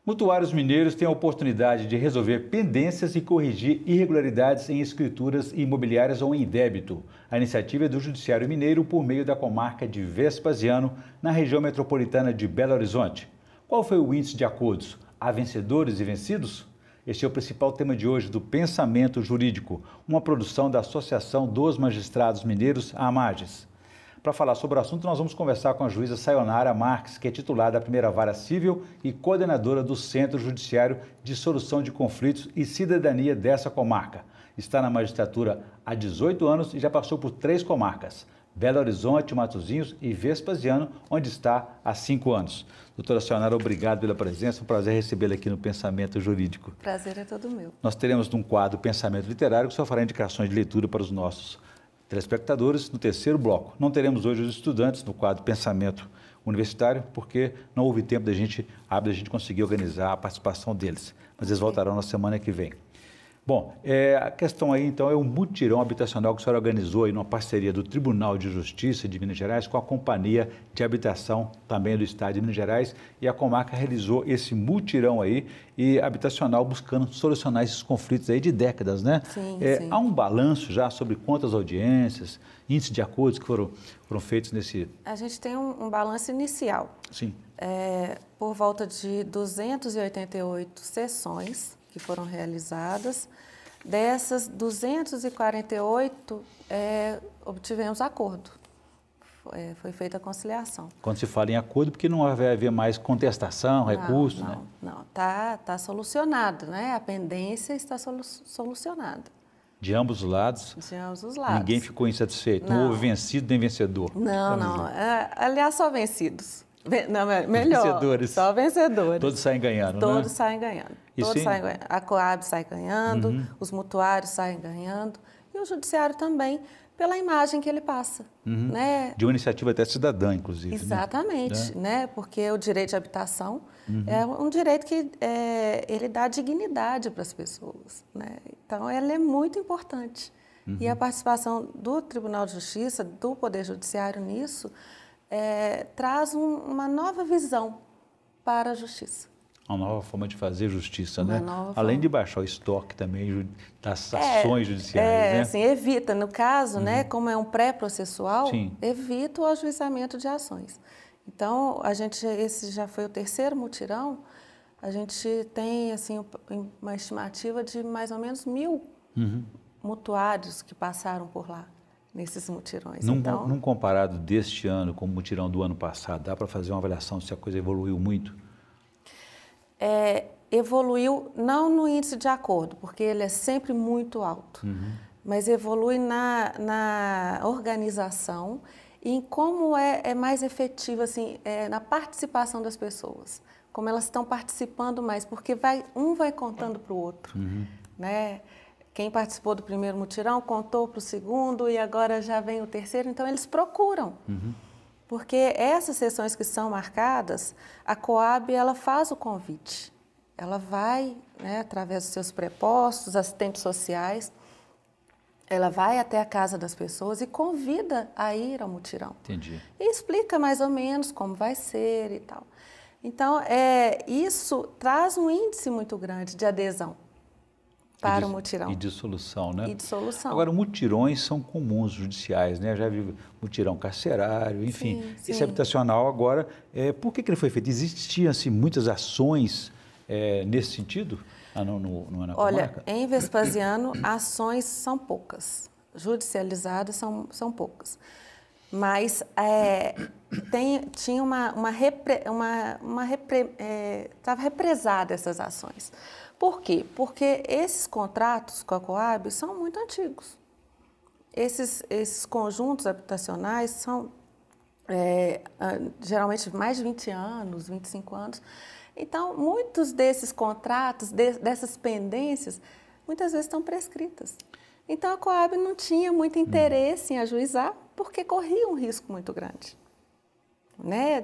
Mutuários mineiros têm a oportunidade de resolver pendências e corrigir irregularidades em escrituras imobiliárias ou em débito. A iniciativa é do Judiciário Mineiro por meio da comarca de Vespasiano, na região metropolitana de Belo Horizonte. Qual foi o índice de acordos? Há vencedores e vencidos? Este é o principal tema de hoje do Pensamento Jurídico, uma produção da Associação dos Magistrados Mineiros, a AMAGES. Para falar sobre o assunto, nós vamos conversar com a juíza Sayonara Marques, que é titular da primeira vara civil e coordenadora do Centro Judiciário de Solução de Conflitos e Cidadania dessa comarca. Está na magistratura há 18 anos e já passou por 3 comarcas, Belo Horizonte, Matosinhos e Vespasiano, onde está há 5 anos. Doutora Sayonara, obrigado pela presença, é um prazer recebê-la aqui no Pensamento Jurídico. Prazer é todo meu. Nós teremos num quadro Pensamento Literário que o senhor fará indicações de leitura para os nossos telespectadores no terceiro bloco. Não teremos hoje os estudantes no quadro Pensamento Universitário, porque não houve tempo da gente conseguir organizar a participação deles, mas eles voltarão na semana que vem. Bom, a questão aí então é o mutirão habitacional que a senhora organizou aí numa parceria do Tribunal de Justiça de Minas Gerais com a Companhia de Habitação também do Estado de Minas Gerais, e a comarca realizou esse mutirão aí e habitacional buscando solucionar esses conflitos aí de décadas, né? Sim, sim. Há um balanço já sobre quantas audiências, índice de acordos que foram feitos nesse... A gente tem um balanço inicial. Sim. Por volta de 288 sessões que foram realizadas. Dessas 248, obtivemos acordo. Foi feita a conciliação. Quando se fala em acordo, porque não vai haver mais contestação, recurso, né? Não, está solucionado, né? A pendência está solucionada. De ambos os lados? De ambos os lados. Ninguém ficou insatisfeito? Não houve vencido nem vencedor? Não. Aliás, só vencidos. Não, melhor. Vencedores. Só vencedores. Todos saem ganhando, Todos né? saem ganhando. Todos saem ganhando. A Coab sai ganhando, os mutuários saem ganhando, e o judiciário também, pela imagem que ele passa. Né? De uma iniciativa até cidadã, inclusive. Exatamente, né? Porque o direito de habitação é um direito que ele dá dignidade para as pessoas. Né? Então, ele é muito importante. E a participação do Tribunal de Justiça, do Poder Judiciário nisso, traz uma nova visão para a justiça. Uma nova forma de fazer justiça, né? Além de baixar o estoque também das ações judiciais, né? Assim, evita, no caso, né, como é um pré-processual, evita o ajuizamento de ações. Então, esse já foi o terceiro mutirão, a gente tem, assim, uma estimativa de mais ou menos 1.000 mutuários que passaram por lá, nesses mutirões. Num comparado deste ano com o mutirão do ano passado, dá para fazer uma avaliação se a coisa evoluiu muito? Evoluiu não no índice de acordo, porque ele é sempre muito alto, mas evolui na organização e em como é mais efetivo, assim, na participação das pessoas, como elas estão participando mais, porque um vai contando para o outro, né? Quem participou do primeiro mutirão contou para o segundo e agora já vem o terceiro, então eles procuram. Porque essas sessões que são marcadas, a Coab ela faz o convite. Ela vai, né, através dos seus prepostos, assistentes sociais, ela vai até a casa das pessoas e convida a ir ao mutirão. Entendi. E explica mais ou menos como vai ser e tal. Então, isso traz um índice muito grande de adesão para o mutirão. E de solução, né? E de solução. Agora, mutirões são comuns judiciais, né? Já vi mutirão carcerário, enfim. Sim. Esse habitacional agora, por que ele foi feito? Existiam, assim, muitas ações nesse sentido? Na Olha, comarca? em Vespasiano, ações são poucas. Judicializadas são poucas. Mas tinha estava represada essas ações. Por quê? Porque esses contratos com a Coab são muito antigos. Esses conjuntos habitacionais são geralmente mais de 20 anos, 25 anos. Então, muitos desses contratos, dessas pendências, muitas vezes estão prescritas. Então, a Coab não tinha muito interesse em ajuizar, porque corria um risco muito grande, né,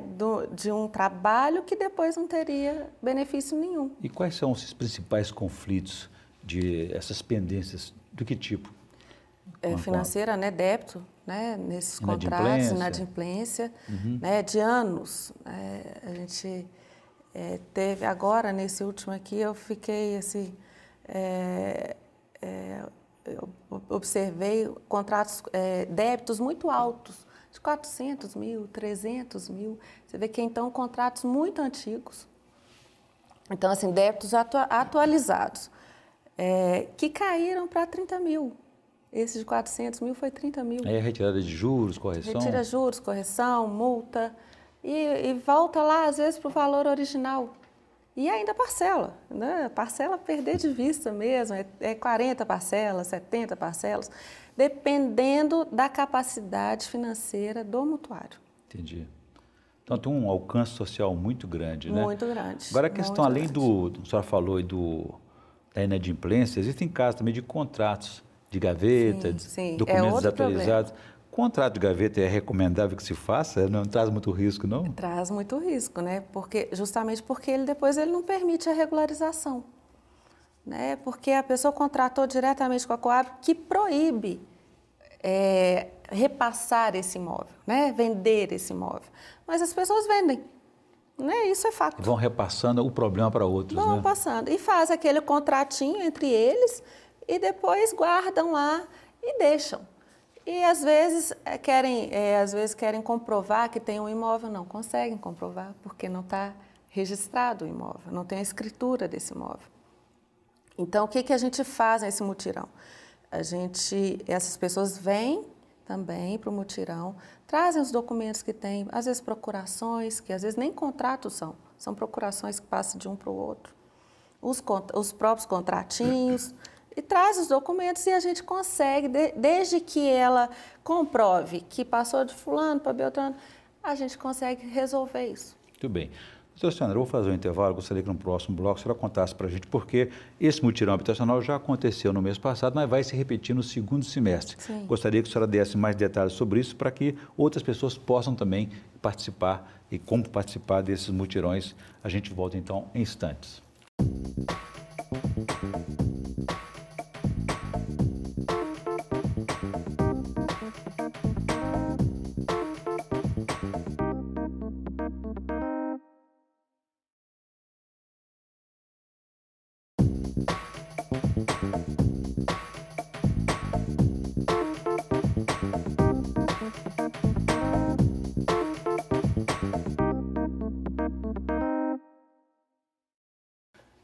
de um trabalho que depois não teria benefício nenhum. E quais são os principais conflitos essas pendências? Do que tipo? Financeira, né, débito, né, nesses contratos, inadimplência, né, de anos. A gente Teve agora, nesse último aqui, eu fiquei assim, eu observei contratos, débitos muito altos, de 400 mil, 300 mil. Você vê que então contratos muito antigos. Então, assim, débitos atualizados, que caíram para 30 mil. Esse de 400 mil foi 30 mil. Aí a retirada de juros, correção? Retira juros, correção, multa e volta lá, às vezes, para o valor original. E ainda parcela, né? Parcela perder de vista mesmo, 40 parcelas, 70 parcelas, dependendo da capacidade financeira do mutuário. Entendi. Então tem um alcance social muito grande, né? Muito grande. Agora a questão, além a senhora falou da inadimplência, existem casos também de contratos de gaveta, sim. documentos Problema. desatualizados. Contrato de gaveta é recomendável que se faça? Não traz muito risco, não? Traz muito risco, né? Justamente porque ele depois não permite a regularização, né? Porque a pessoa contratou diretamente com a Coab, que proíbe repassar esse imóvel, né? Vender esse imóvel. Mas as pessoas vendem, né? Isso é fato. Vão repassando o problema para outros, Vão né? passando. E faz aquele contratinho entre eles e depois guardam lá e deixam. E às vezes querem comprovar que tem um imóvel, não conseguem comprovar porque não está registrado o imóvel, não tem a escritura desse imóvel. Então, o que a gente faz nesse mutirão? Essas pessoas vêm também para o mutirão, trazem os documentos que têm, às vezes procurações, que às vezes nem contratos são procurações que passam de um para o outro, os próprios contratinhos, e traz os documentos e a gente consegue, desde que ela comprove que passou de fulano para Beltrano, a gente consegue resolver isso. Muito bem. Doutora Sandra, eu vou fazer um intervalo, gostaria que no próximo bloco a senhora contasse para a gente porque esse mutirão habitacional já aconteceu no mês passado, mas vai se repetir no segundo semestre. Sim. Gostaria que a senhora desse mais detalhes sobre isso para que outras pessoas possam também participar e como participar desses mutirões. A gente volta então em instantes.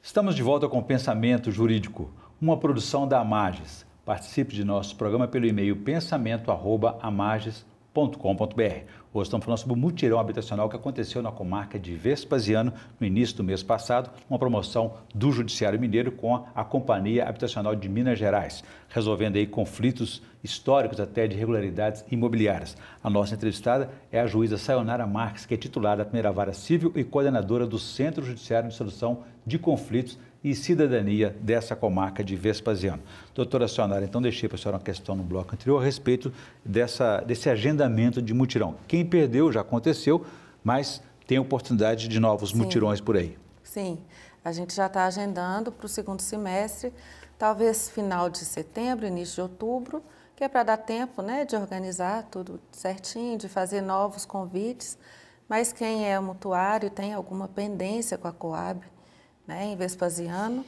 Estamos de volta com o Pensamento Jurídico, uma produção da Amages. Participe de nosso programa pelo e-mail pensamento@amages.com.br. Hoje estamos falando sobre o mutirão habitacional que aconteceu na comarca de Vespasiano no início do mês passado, uma promoção do Judiciário Mineiro com a Companhia Habitacional de Minas Gerais, resolvendo aí conflitos históricos até de irregularidades imobiliárias. A nossa entrevistada é a juíza Sayonara Marques, que é titular da primeira vara civil e coordenadora do Centro Judiciário de Solução de Conflitos e Cidadania dessa comarca de Vespasiano. Doutora Sayonara, então deixei para a senhora uma questão no bloco anterior a respeito desse agendamento de mutirão. Quem perdeu já aconteceu, mas tem oportunidade de novos mutirões por aí. Sim, a gente já está agendando para o segundo semestre, talvez final de setembro, início de outubro, que é para dar tempo, né, de organizar tudo certinho, de fazer novos convites, mas quem é mutuário e tem alguma pendência com a Coab, né, em Vespasiano,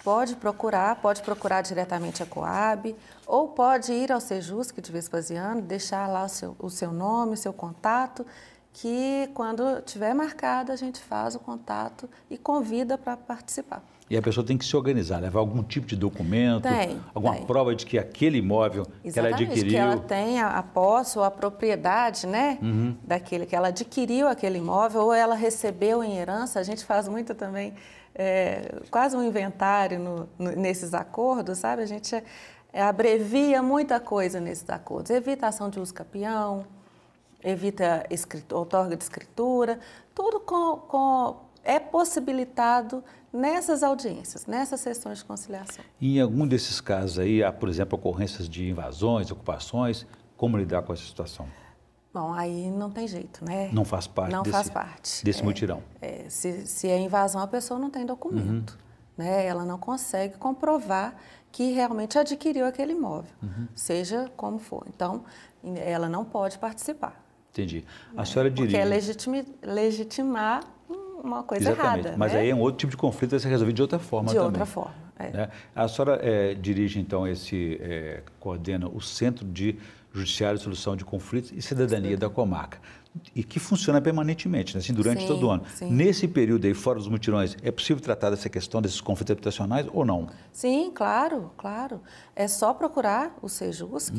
pode procurar diretamente a Coab, ou pode ir ao Sejusc de Vespasiano, deixar lá o seu nome, o seu contato, que quando tiver marcado a gente faz o contato e convida para participar. E a pessoa tem que se organizar, levar algum tipo de documento, alguma prova de que aquele imóvel que ela adquiriu... que ela tem a posse ou a propriedade, né, daquele que ela adquiriu aquele imóvel ou ela recebeu em herança. A gente faz muito também, quase um inventário nesses acordos, sabe? A gente abrevia muita coisa nesses acordos. Evitação de uso capião, outorga de escritura, tudo é possibilitado nessas audiências, nessas sessões de conciliação. E em algum desses casos aí, há, por exemplo, ocorrências de invasões, ocupações, como lidar com essa situação? Bom, aí não tem jeito, né? Não faz parte desse mutirão. Se é invasão, a pessoa não tem documento, né? Ela não consegue comprovar que realmente adquiriu aquele imóvel, seja como for. Então, ela não pode participar. Entendi. A senhora diria... Porque é legitimar uma coisa Exatamente. errada. Mas né? aí é um outro tipo de conflito a ser resolvido de outra forma também. De outra forma, né? A senhora dirige, então, coordena o Centro de Judiciário, Solução de Conflitos e Cidadania da comarca, e que funciona permanentemente, né? Assim, durante todo o ano. Sim. Nesse período aí, fora dos mutirões, é possível tratar dessa questão desses conflitos habitacionais ou não? Sim, claro, claro. É só procurar o Sejusc,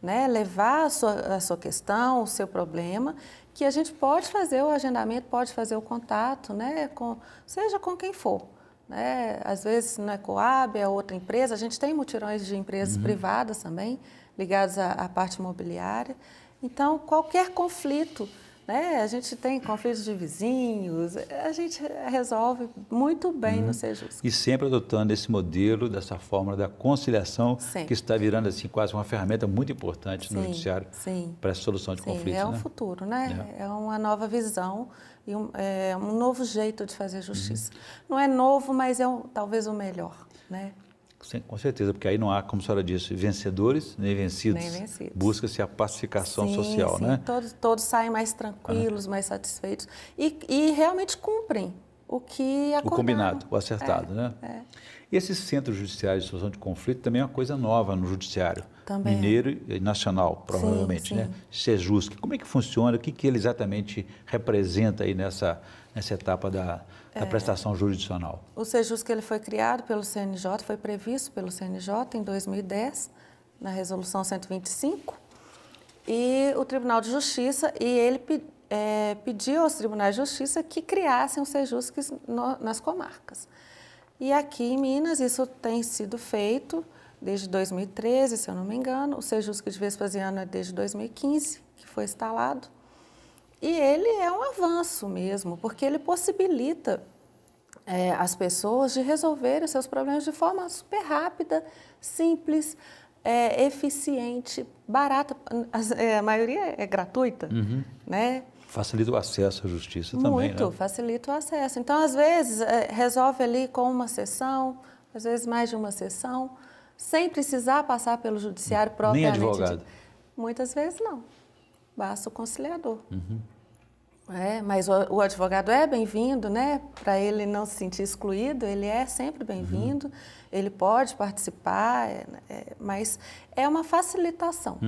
né? Levar a sua questão, o seu problema, que a gente pode fazer o agendamento, pode fazer o contato, né? Seja com quem for. Né? Às vezes não é Coab, é outra empresa. A gente tem mutirões de empresas privadas também, ligados à parte imobiliária. Então, qualquer conflito, né? A gente tem conflitos de vizinhos, a gente resolve muito bem no Sejusc. E sempre adotando esse modelo, dessa fórmula da conciliação, Sempre. que está virando assim quase uma ferramenta muito importante no judiciário Sim. para a solução de conflitos. É um futuro, né? É uma nova visão e um novo jeito de fazer justiça. Não é novo, mas é talvez o melhor, né? Com certeza, porque aí não há, como a senhora disse, vencedores nem vencidos. Busca-se a pacificação social, né? Todos saem mais tranquilos, mais satisfeitos e realmente cumprem o que acordaram. O combinado, o acertado, né? Esse Centro Judiciário de Solução de Conflito também é uma coisa nova no judiciário. Também mineiro e nacional, provavelmente, né? Sejusc. Como é que funciona? O que ele exatamente representa aí nessa etapa da prestação jurisdicional? O Sejusc ele foi criado pelo CNJ, foi previsto pelo CNJ em 2010, na Resolução 125, e o Tribunal de Justiça, ele pediu aos Tribunais de Justiça que criassem os Sejuscs nas comarcas. E aqui em Minas isso tem sido feito desde 2013, se eu não me engano. O Sejusc de Vespasiano é desde 2015, que foi instalado. E ele é um avanço mesmo, porque ele possibilita as pessoas de resolverem os seus problemas de forma super rápida, simples, eficiente, barata. A maioria é gratuita, né? Facilita o acesso à justiça também, Muito, né? facilita o acesso. Então, às vezes, resolve ali com uma sessão, às vezes mais de uma sessão, sem precisar passar pelo judiciário propriamente. Nem advogado? Muitas vezes não. Basta o conciliador. Mas o advogado é bem-vindo, né? Para ele não se sentir excluído, ele é sempre bem-vindo, ele pode participar, mas é uma facilitação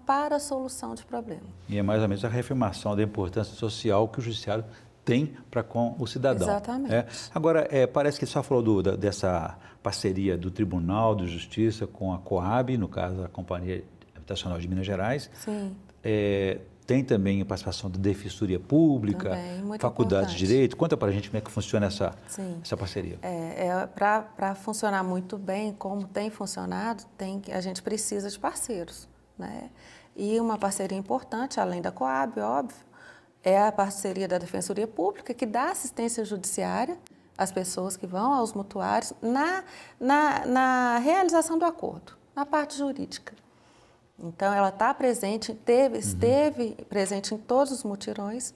para a solução de problema. E é mais ou menos a reafirmação da importância social que o judiciário tem para com o cidadão. Exatamente. Agora, parece que só falou dessa parceria do Tribunal de Justiça com a Coab, no caso a Companhia Habitacional de Minas Gerais. Sim. Tem também a participação da Defensoria Pública, Faculdade de Direito. Conta para a gente como é que funciona essa parceria. Para funcionar muito bem, como tem funcionado, a gente precisa de parceiros, né? E uma parceria importante, além da Coab, óbvio, é a parceria da Defensoria Pública, que dá assistência judiciária às pessoas que vão aos mutuários na realização do acordo, na parte jurídica. Então, ela está presente, esteve presente em todos os mutirões.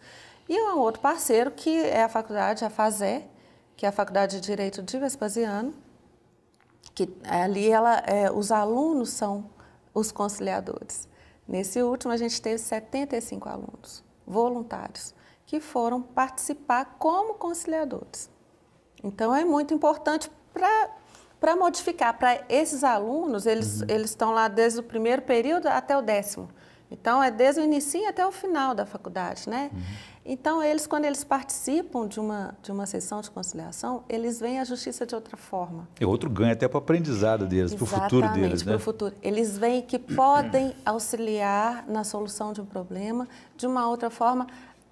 E um outro parceiro, que é a faculdade, a FASÉ, que é a Faculdade de Direito de Vespasiano, que ali os alunos são os conciliadores. Nesse último, a gente teve 75 alunos voluntários que foram participar como conciliadores. Então, é muito importante para modificar. Para esses alunos, eles estão lá desde o primeiro período até o 10º. Então, é desde o início até o final da faculdade, né? Então, quando eles participam de uma sessão de conciliação, eles veem a justiça de outra forma. É outro ganho até para o aprendizado deles, para o futuro deles, né? Para o futuro. Eles veem que podem auxiliar na solução de um problema de uma outra forma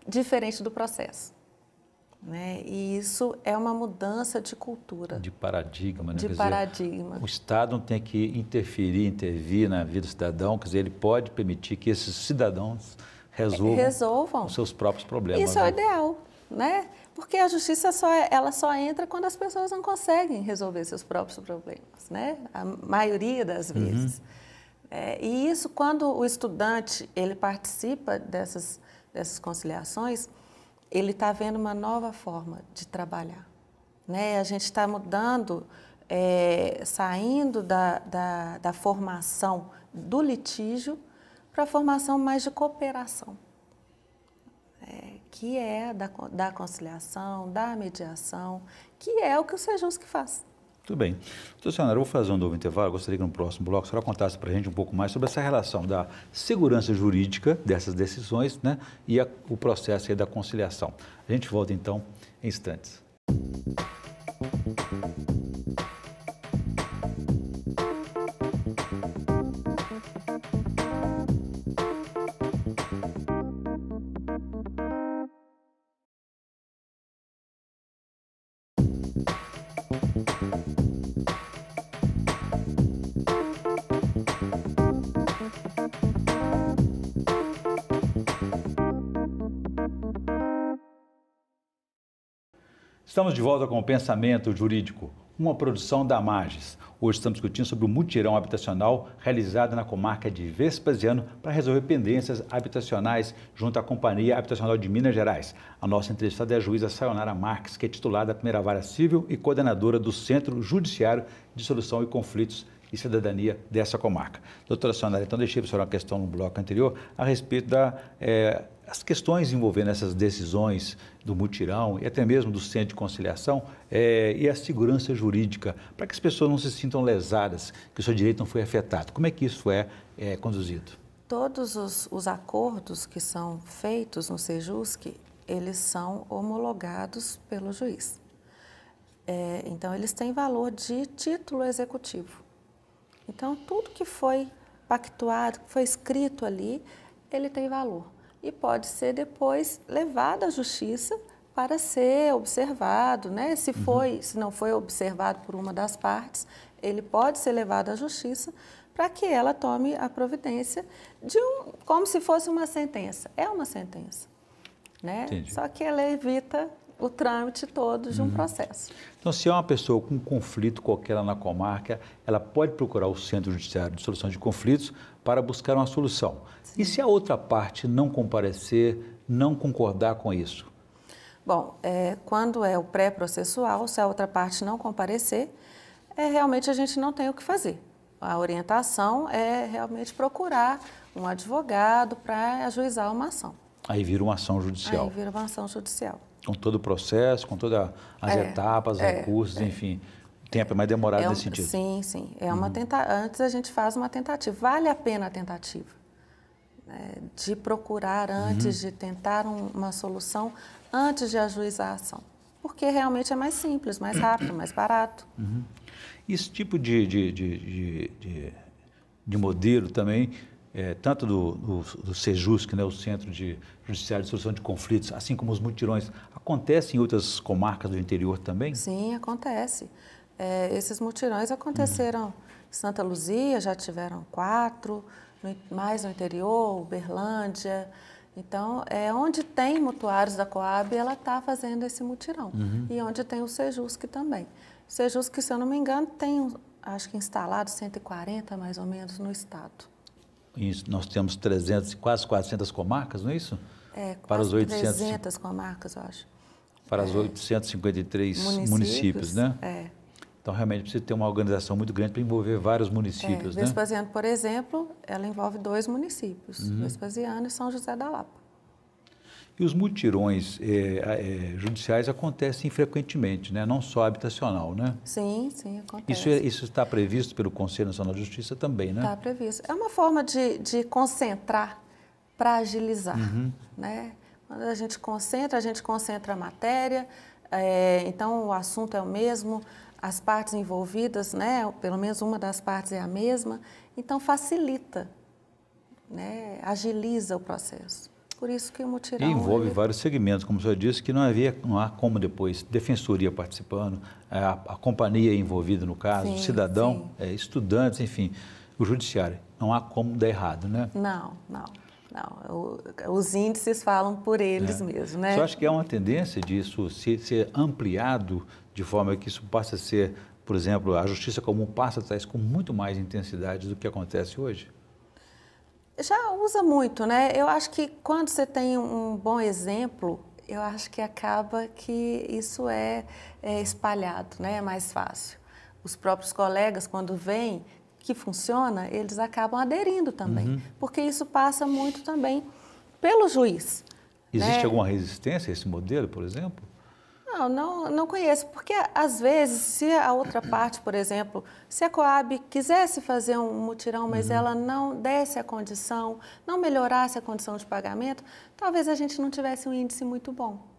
diferente do processo. Né? E isso é uma mudança de cultura. De paradigma, né? De paradigma. O Estado não tem que intervir na vida do cidadão, quer dizer, ele pode permitir que esses cidadãos resolvam os seus próprios problemas. Isso é o ideal, né? Porque a justiça ela só entra quando as pessoas não conseguem resolver seus próprios problemas, né? A maioria das vezes. E isso, quando o estudante ele participa dessas conciliações, ele está vendo uma nova forma de trabalhar, né? A gente está mudando, saindo da formação do litígio para a formação mais de cooperação, que é da conciliação, da mediação, que é o que o Sejusc faz. Tudo bem. Doutora Sayonara, eu vou fazer um novo intervalo. Gostaria que no próximo bloco a senhora contasse para a gente um pouco mais sobre essa relação da segurança jurídica dessas decisões, né, e o processo aí da conciliação. A gente volta então em instantes. Estamos de volta com o Pensamento Jurídico, uma produção da Magis. Hoje estamos discutindo sobre o mutirão habitacional realizado na comarca de Vespasiano para resolver pendências habitacionais junto à Companhia Habitacional de Minas Gerais. A nossa entrevistada é a juíza Sayonara Marques, que é titular da Primeira Vara Civil e coordenadora do Centro Judiciário de Solução e Conflitos e Cidadania dessa comarca. Doutora Sayonara, então deixei para a senhora uma questão no bloco anterior a respeito das questões envolvendo essas decisões do mutirão e até mesmo do centro de conciliação e a segurança jurídica, para que as pessoas não se sintam lesadas, que o seu direito não foi afetado. Como é que isso é conduzido? Todos os acordos que são feitos no Sejusc, eles são homologados pelo juiz. Então, eles têm valor de título executivo. Então, tudo que foi pactuado, que foi escrito ali, ele tem valor. E pode ser depois levado à justiça para ser observado, né? Se não foi observado por uma das partes, ele pode ser levado à justiça para que ela tome a providência como se fosse uma sentença. É uma sentença, né? Entendi. Só que ela evita o trâmite todo de um processo. Então, se é uma pessoa com um conflito qualquer lá na comarca, ela pode procurar o Centro Judiciário de Solução de Conflitos para buscar uma solução. Sim. E se a outra parte não comparecer, não concordar com isso? Bom, quando é o pré-processual, se a outra parte não comparecer, realmente a gente não tem o que fazer. A orientação é realmente procurar um advogado para ajuizar uma ação. Aí vira uma ação judicial. Aí vira uma ação judicial. Com todo o processo, com todas as etapas, recursos, enfim. O tempo é mais demorado nesse sentido. Sim, sim. Antes a gente faz uma tentativa. Vale a pena a tentativa. De procurar antes, de tentar uma solução antes de ajuizar a ação. Porque realmente é mais simples, mais rápido, mais barato. Esse tipo de modelo também, tanto do Sejusc, né, o Centro Judiciário de Solução de Conflitos, assim como os mutirões, acontece em outras comarcas do interior também? Sim, acontece. Esses mutirões aconteceram em Santa Luzia, já tiveram 4, mais no interior, Uberlândia. Então, onde tem mutuários da Coab, ela está fazendo esse mutirão. E onde tem o Sejusc também. O Sejusc, se eu não me engano, tem, acho que instalado 140 mais ou menos no estado. Isso, nós temos 300, quase 400 comarcas, não é isso? Para os 300 comarcas, eu acho. Para os 853 municípios, né? Então, realmente, precisa ter uma organização muito grande para envolver vários municípios, né? Vespasiano, por exemplo, ela envolve 2 municípios, Vespasiano e São José da Lapa. E os mutirões judiciais acontecem frequentemente, né? Não só habitacional, né? Sim, sim, acontece. Isso está previsto pelo Conselho Nacional de Justiça também, né? Está previsto. É uma forma de concentrar para agilizar, né? Quando a gente concentra a matéria, então o assunto é o mesmo, as partes envolvidas, né? Pelo menos uma das partes é a mesma, então facilita, né? Agiliza o processo. Por isso que o mutirão... E envolve vários segmentos, como o senhor disse, que não há como depois, defensoria participando, a companhia envolvida no caso, o cidadão, estudantes, enfim, o judiciário. Não há como dar errado, né? Não. Os índices falam por eles mesmos, né? Você acha que há uma tendência disso ser ampliado de forma que isso passe a ser, por exemplo, a justiça comum passa a trazer com muito mais intensidade do que acontece hoje? Já usa muito, né? Eu acho que quando você tem um bom exemplo, eu acho que acaba que isso é espalhado, né? É mais fácil. Os próprios colegas, quando veem que funciona, eles acabam aderindo também, porque isso passa muito também pelo juiz, Existe alguma resistência a esse modelo, por exemplo? Não conheço, porque às vezes, se a outra parte, por exemplo, se a Coab quisesse fazer um mutirão, mas ela não desse a condição, não melhorasse a condição de pagamento, talvez a gente não tivesse um índice muito bom.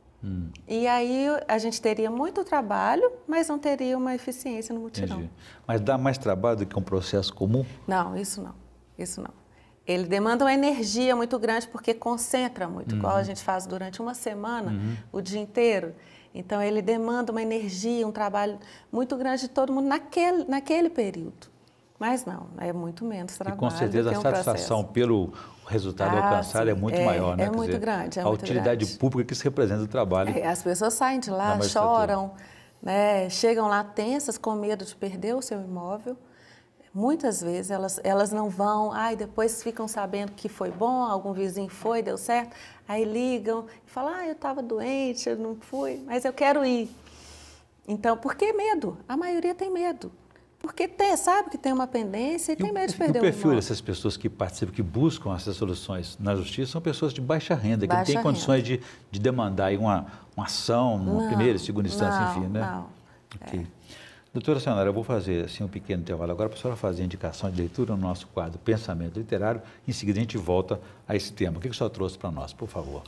E aí a gente teria muito trabalho, mas não teria uma eficiência no mutirão. Entendi. Mas dá mais trabalho do que um processo comum? Não, isso não. Isso não. Ele demanda uma energia muito grande porque concentra muito, igual a gente faz durante uma semana, o dia inteiro. Então, ele demanda uma energia, um trabalho muito grande de todo mundo naquele período. Mas não, é muito menos trabalho. E com certeza a satisfação pelo resultado alcançado é muito maior, né? É muito grande, é a utilidade pública que se representa o trabalho. As pessoas saem de lá, choram, né? Chegam lá tensas, com medo de perder o seu imóvel. Muitas vezes elas não vão, depois ficam sabendo que foi bom, algum vizinho foi, deu certo, aí ligam e falam, eu estava doente, eu não fui, mas eu quero ir. Então, por que medo? A maioria tem medo. Porque sabe que tem uma pendência e tem medo de perder o imóvel. O perfil dessas pessoas que participam, que buscam essas soluções na justiça, são pessoas de baixa renda, que não têm condições de demandar aí uma ação, numa primeira e segunda instância, enfim, né? Não. Okay. Doutora Sayonara, eu vou fazer assim, um pequeno intervalo agora para a senhora fazer indicação de leitura no nosso quadro Pensamento Literário. Em seguida, a gente volta a esse tema. O que a senhora trouxe para nós, por favor?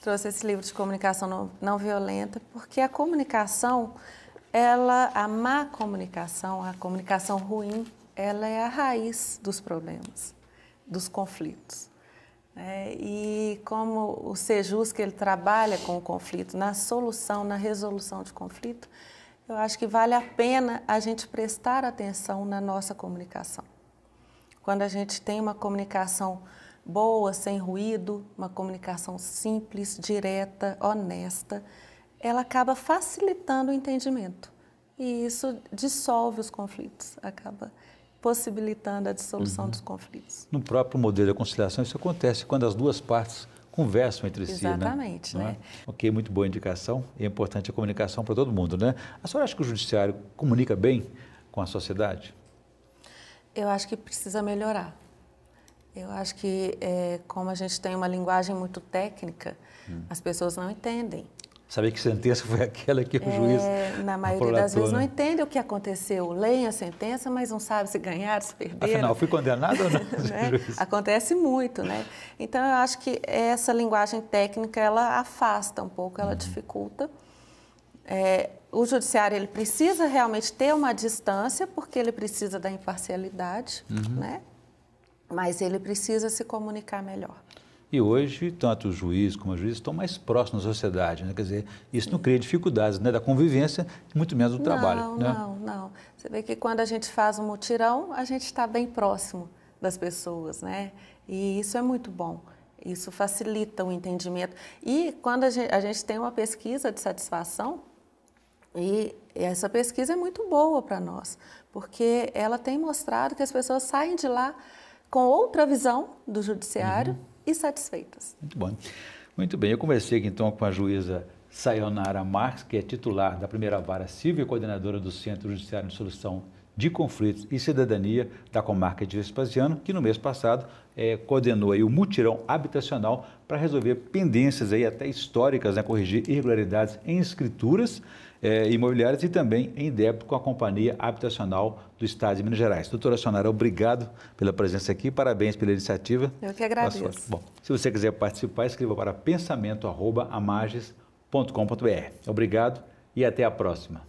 Trouxe esse livro de comunicação não violenta porque a comunicação, a má comunicação, a comunicação ruim, ela é a raiz dos problemas, dos conflitos. E como o Sejus, que ele trabalha com o conflito, na solução, na resolução de conflito, eu acho que vale a pena a gente prestar atenção na nossa comunicação. Quando a gente tem uma comunicação boa, sem ruído, uma comunicação simples, direta, honesta, ela acaba facilitando o entendimento. E isso dissolve os conflitos, acaba possibilitando a dissolução dos conflitos. No próprio modelo de conciliação, isso acontece quando as duas partes conversam entre si, né? Exatamente, né? Ok, muito boa indicação. É importante a comunicação para todo mundo, né? A senhora acha que o judiciário comunica bem com a sociedade? Eu acho que precisa melhorar. Eu acho que, como a gente tem uma linguagem muito técnica, as pessoas não entendem. Saber que sentença foi aquela que o juiz na maioria das vezes não entende o que aconteceu. Leem a sentença, mas não sabe se ganharam, se perderam. Afinal, fui condenado ou não? Né? Acontece muito, né? Então, eu acho que essa linguagem técnica, ela afasta um pouco, ela dificulta. O judiciário, ele precisa realmente ter uma distância, porque ele precisa da imparcialidade, né? Mas ele precisa se comunicar melhor. E hoje, tanto o juiz como a juíza estão mais próximos da sociedade, né? Quer dizer, isso não cria dificuldades, né, da convivência, muito menos do trabalho. Não. Você vê que quando a gente faz um mutirão, a gente está bem próximo das pessoas, né? E isso é muito bom. Isso facilita o entendimento. E quando a gente tem uma pesquisa de satisfação, e essa pesquisa é muito boa para nós, porque ela tem mostrado que as pessoas saem de lá com outra visão do judiciário e satisfeitas. Muito bom. Muito bem, eu conversei aqui então com a juíza Sayonara Marques, que é titular da primeira vara civil e coordenadora do Centro Judiciário de Solução de Conflitos e Cidadania da comarca de Vespasiano, que no mês passado coordenou aí o mutirão habitacional para resolver pendências aí até históricas, né, corrigir irregularidades em escrituras imobiliárias e também em débito com a Companhia Habitacional do Estado de Minas Gerais. Doutora Sayonara, obrigado pela presença aqui, parabéns pela iniciativa. Eu que agradeço. Bom, se você quiser participar, escreva para pensamento@amages.com.br. Obrigado e até a próxima.